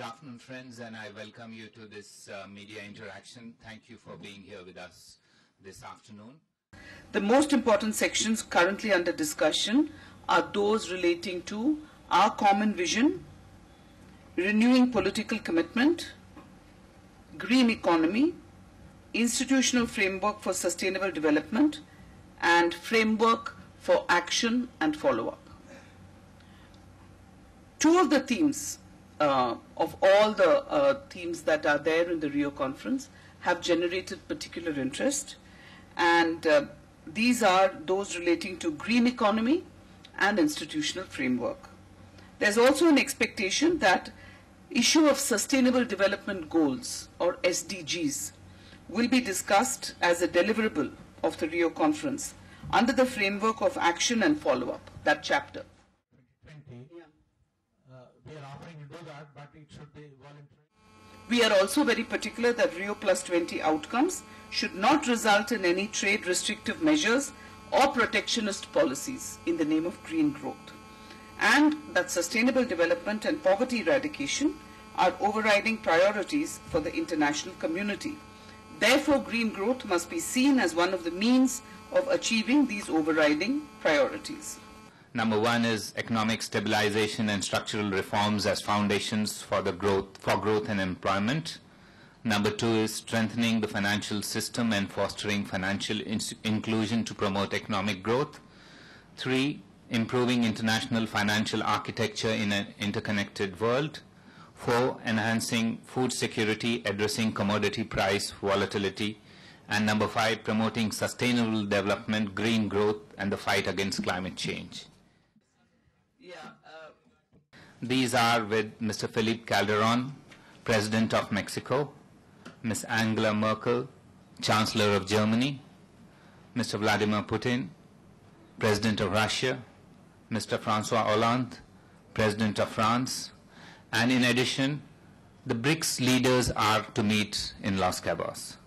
Good afternoon, friends, and I welcome you to this media interaction. Thank you for being here with us this afternoon. The most important sections currently under discussion are those relating to our common vision, renewing political commitment, green economy, institutional framework for sustainable development, and framework for action and follow-up. Two of the themes of all the themes that are there in the Rio conference have generated particular interest, and these are those relating to green economy and institutional framework. There's also an expectation that issue of sustainable development goals, or SDGs, will be discussed as a deliverable of the Rio conference under the framework of action and follow-up, that chapter. 2020, we are offering to do that, but it should be voluntary. We are also very particular that Rio Plus 20 outcomes should not result in any trade restrictive measures or protectionist policies in the name of green growth, and that sustainable development and poverty eradication are overriding priorities for the international community. Therefore, green growth must be seen as one of the means of achieving these overriding priorities. Number one is economic stabilization and structural reforms as foundations for growth and employment. Number two is strengthening the financial system and fostering financial inclusion to promote economic growth. Three, improving international financial architecture in an interconnected world. Four, enhancing food security, addressing commodity price volatility. And number five, promoting sustainable development, green growth, and the fight against climate change. These are with Mr. Felipe Calderón, President of Mexico, Ms. Angela Merkel, Chancellor of Germany, Mr. Vladimir Putin, President of Russia, Mr. François Hollande, President of France, and in addition, the BRICS leaders are to meet in Los Cabos.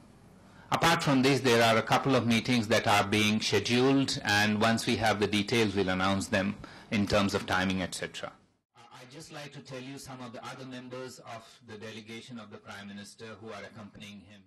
Apart from this, there are a couple of meetings that are being scheduled, and once we have the details, we'll announce them in terms of timing, etc. I'd just like to tell you some of the other members of the delegation of the Prime Minister who are accompanying him.